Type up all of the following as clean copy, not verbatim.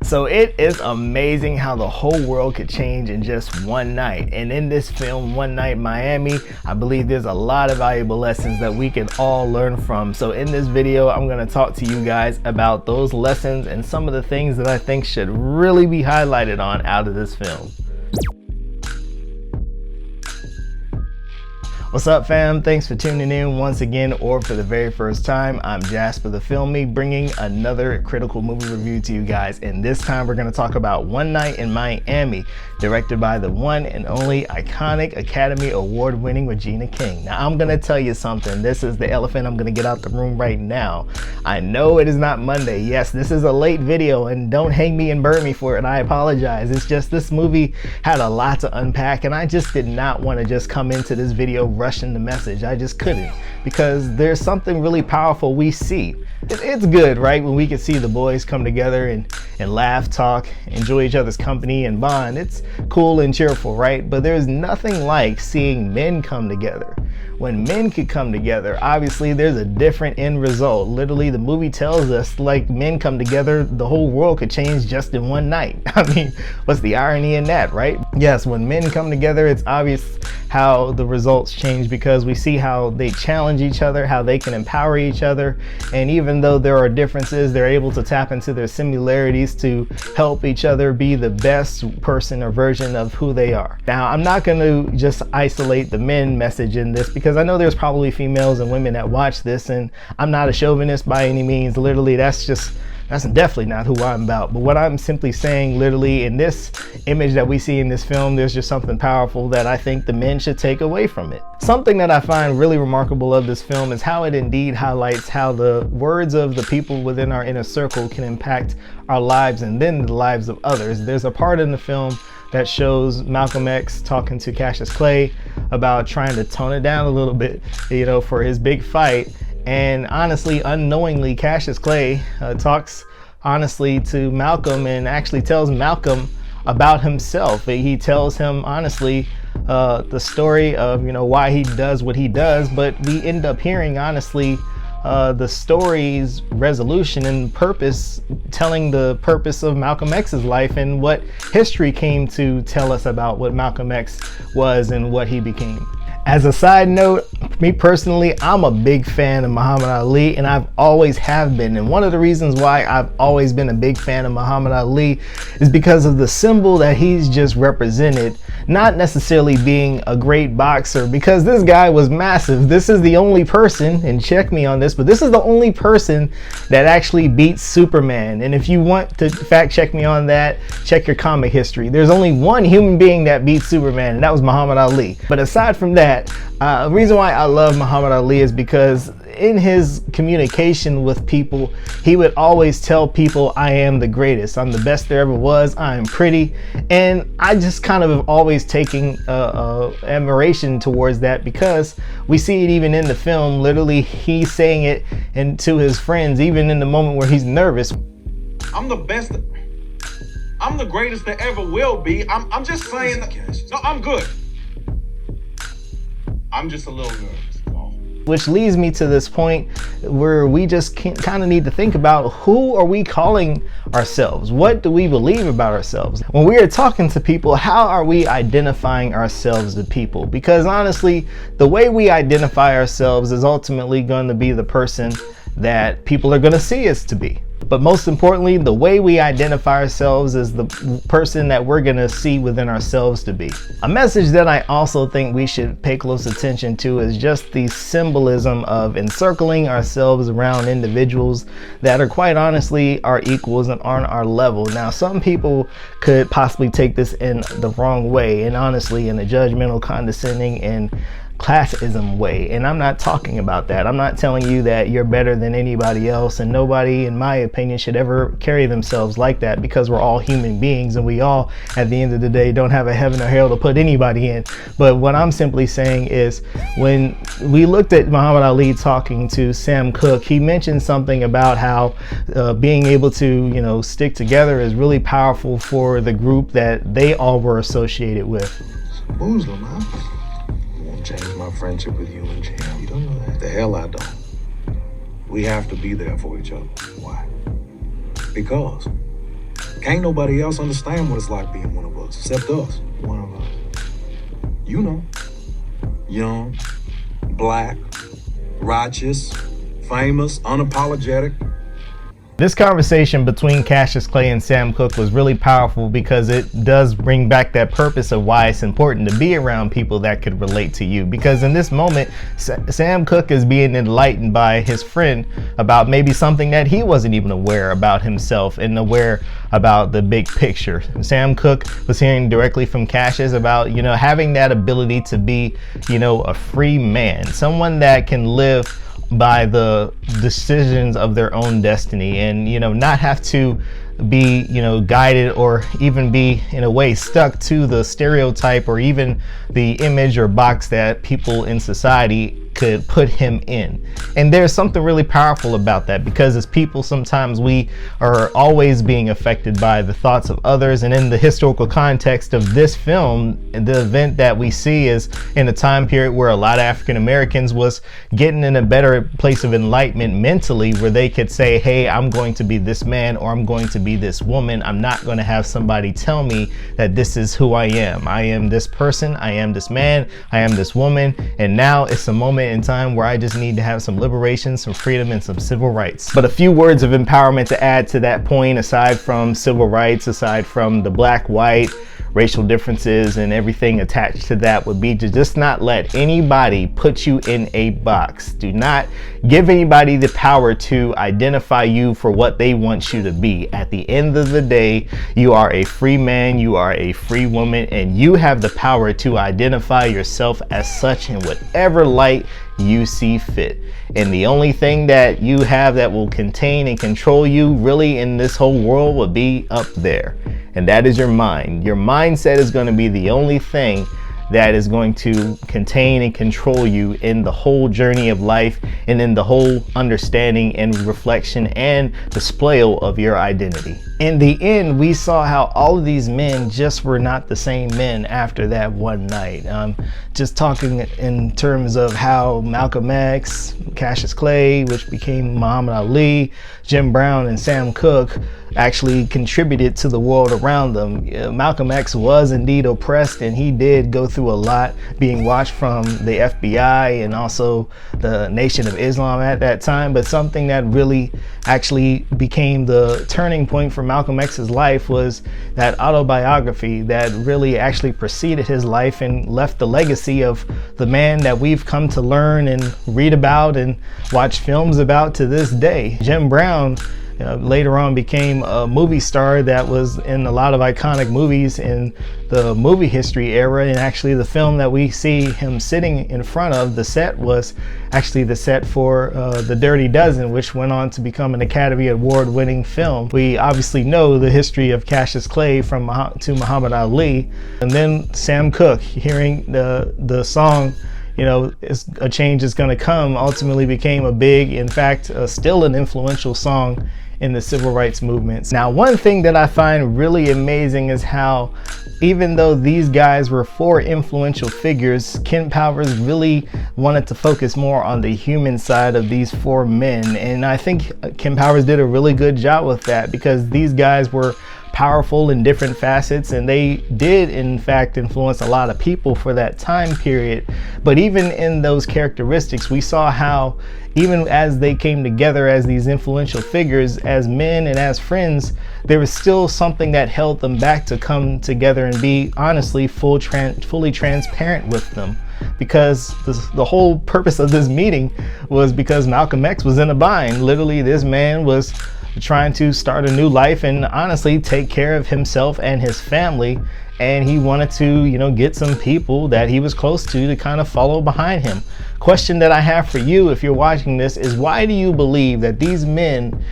So it is amazing how the whole world could change in just one night. And in this film, One Night in Miami, I believe there's a lot of valuable lessons that we can all learn from. So in this video, I'm going to talk to you guys about those lessons and some of the things that I think should really be highlighted on out of this film. What's up, fam? Thanks for tuning in once again, or for the very first time. I'm Jasper the Filmy, bringing another critical movie review to you guys. And this time we're going to talk about One Night in Miami, directed by the one and only iconic Academy Award-winning Regina King. Now, I'm going to tell you something. This is the elephant I'm going to get out the room right now. I know it is not Monday. Yes, this is a late video, and don't hang me and burn me for it. I apologize. It's just this movie had a lot to unpack, and I just did not want to just come into this video rushing the message. I just couldn't, because there's something really powerful we see. It's good, right, when we can see the boys come together and laugh, talk, enjoy each other's company and bond. It's cool and cheerful, right? But there's nothing like seeing men come together. When men could come together, obviously there's a different end result. Literally, the movie tells us, like, men come together, the whole world could change just in one night. I mean, what's the irony in that, right? Yes, when men come together, it's obvious how the results change, because we see how they challenge each other, how they can empower each other, and even though there are differences, they're able to tap into their similarities to help each other be the best person or version of who they are. Now, I'm not going to just isolate the men message in this, because I know there's probably females and women that watch this, and I'm not a chauvinist by any means. Literally, that's definitely not who I'm about. But what I'm simply saying, literally, in this image that we see in this film, there's just something powerful that I think the men should take away from it. Something that I find really remarkable of this film is how it indeed highlights how the words of the people within our inner circle can impact our lives and then the lives of others. There's a part in the film that shows Malcolm X talking to Cassius Clay about trying to tone it down a little bit, you know, for his big fight. And honestly, unknowingly, Cassius Clay talks honestly to Malcolm and actually tells Malcolm about himself. He tells him honestly the story of, you know, why he does what he does, but we end up hearing honestly the story's resolution and purpose, telling the purpose of Malcolm X's life and what history came to tell us about what Malcolm X was and what he became. As a side note, me personally, I'm a big fan of Muhammad Ali, and I've always have been. And one of the reasons why I've always been a big fan of Muhammad Ali is because of the symbol that he's just represented, not necessarily being a great boxer, because this guy was massive. This is the only person, and check me on this, but this is the only person that actually beats Superman. And if you want to fact check me on that, check your comic history. There's only one human being that beats Superman, and that was Muhammad Ali. But aside from that, the reason why I love Muhammad Ali is because in his communication with people, he would always tell people, I am the greatest, I'm the best there ever was, I am pretty. And I just kind of have always taken admiration towards that, because we see it even in the film. Literally, he's saying it and to his friends, even in the moment where he's nervous. I'm the best, I'm the greatest there ever will be. I'm just saying, no, I'm good. I'm just a little nervous. Which leads me to this point where we just kind of need to think about, who are we calling ourselves? What do we believe about ourselves? When we are talking to people, how are we identifying ourselves to people? Because honestly, the way we identify ourselves is ultimately going to be the person that people are going to see us to be. But most importantly, the way we identify ourselves is the person that we're going to see within ourselves to be. A message that I also think we should pay close attention to is just the symbolism of encircling ourselves around individuals that are quite honestly our equals and on our level. Now, some people could possibly take this in the wrong way, and honestly in a judgmental, condescending, and classism way. And I'm not talking about that. I'm not telling you that you're better than anybody else, and nobody, in my opinion, should ever carry themselves like that, because we're all human beings and we all, at the end of the day, don't have a heaven or hell to put anybody in. But what I'm simply saying is, when we looked at Muhammad Ali talking to Sam Cooke, he mentioned something about how being able to, you know, stick together is really powerful for the group that they all were associated with. Muslim, huh? Change my friendship with you and Jim. You don't know that? The hell I don't. We have to be there for each other. Why? Because Can't nobody else understand what it's like being one of us, except us. One of us. You know. Young, black, righteous, famous, unapologetic. This conversation between Cassius Clay and Sam Cooke was really powerful because it does bring back that purpose of why it's important to be around people that could relate to you. Because in this moment, Sam Cooke is being enlightened by his friend about maybe something that he wasn't even aware about himself and aware about the big picture. Sam Cooke was hearing directly from Cassius about, having that ability to be, a free man, someone that can live by the decisions of their own destiny and not have to be guided or even be in a way stuck to the stereotype or even the image or box that people in society could put him in. And there's something really powerful about that, because as people sometimes we are always being affected by the thoughts of others. And in the historical context of this film, the event that we see is in a time period where a lot of African Americans was getting in a better place of enlightenment mentally, where they could say, hey, I'm going to be this man or I'm going to be this woman. I'm not going to have somebody tell me that this is who I am. I am this person, I am this man, I am this woman. And now it's a moment in time where I just need to have some liberation, some freedom, and some civil rights. But a few words of empowerment to add to that point, aside from civil rights, aside from the black, white, racial differences and everything attached to that, would be to just not let anybody put you in a box. Do not give anybody the power to identify you for what they want you to be. At the end of the day, you are a free man, you are a free woman, and you have the power to identify yourself as such in whatever light you see fit. And the only thing that you have that will contain and control you really in this whole world will be up there, and that is your mind. Your mindset is going to be the only thing that is going to contain and control you in the whole journey of life and in the whole understanding and reflection and display of your identity. In the end, we saw how all of these men just were not the same men after that one night. Just talking in terms of how Malcolm X, Cassius Clay, which became Muhammad Ali, Jim Brown, and Sam Cooke actually contributed to the world around them. Malcolm X was indeed oppressed, and he did go through a lot, being watched from the FBI and also the Nation of Islam at that time. But something that really actually became the turning point for Malcolm X's life was that autobiography that really actually preceded his life and left the legacy of the man that we've come to learn and read about and watch films about to this day. Jim Brown later on became a movie star that was in a lot of iconic movies in the movie history era. And actually the film that we see him sitting in front of, the set was actually the set for The Dirty Dozen, which went on to become an Academy Award winning film. We obviously know the history of Cassius Clay to Muhammad Ali. And then Sam Cooke, hearing the song, a change is going to come, ultimately became a big, in fact, still an influential song in the civil rights movements. Now, one thing that I find really amazing is how, even though these guys were four influential figures, Ken Powers really wanted to focus more on the human side of these four men. And I think Ken Powers did a really good job with that, because these guys were powerful in different facets, and they did in fact influence a lot of people for that time period. But even in those characteristics, we saw how even as they came together as these influential figures, as men and as friends, there was still something that held them back to come together and be honestly fully transparent with them. Because the whole purpose of this meeting was because Malcolm X was in a bind. Literally, this man was trying to start a new life and honestly take care of himself and his family, and he wanted to get some people that he was close to kind of follow behind him. Question that I have for you, if you're watching this, is why do you believe that these men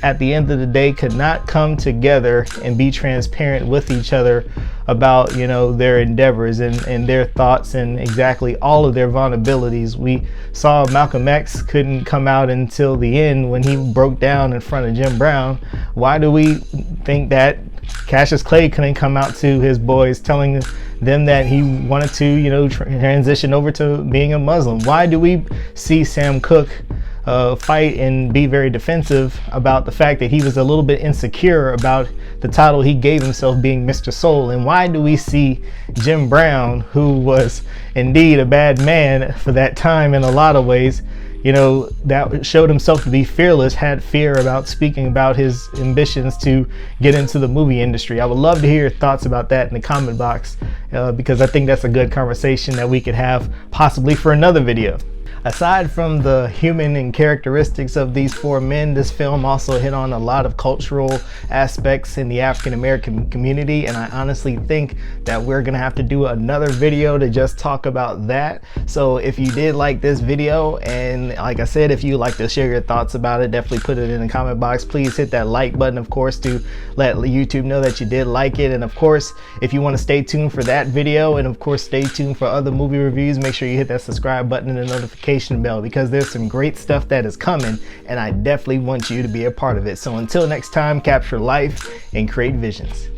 at the end of the day could not come together and be transparent with each other about their endeavors and their thoughts and exactly all of their vulnerabilities? We saw Malcolm X couldn't come out until the end when he broke down in front of Jim Brown. Why do we think that Cassius Clay couldn't come out to his boys telling them that he wanted to transition over to being a Muslim? Why do we see Sam Cooke fight and be very defensive about the fact that he was a little bit insecure about the title he gave himself, being Mr. Soul. And why do we see Jim Brown, who was indeed a bad man for that time in a lot of ways, you know, that showed himself to be fearless, had fear about speaking about his ambitions to get into the movie industry? I would love to hear your thoughts about that in the comment box, because I think that's a good conversation that we could have possibly for another video. Aside from the human and characteristics of these four men, this film also hit on a lot of cultural aspects in the African American community, and I honestly think that we're gonna have to do another video to just talk about that. So if you did like this video, and like I said, if you'd like to share your thoughts about it, definitely put it in the comment box. Please hit that like button, of course, to let YouTube know that you did like it. And of course, if you want to stay tuned for that video, and of course stay tuned for other movie reviews, make sure you hit that subscribe button and the notification bell, because there's some great stuff that is coming, and I definitely want you to be a part of it. So until next time, capture life and create visions.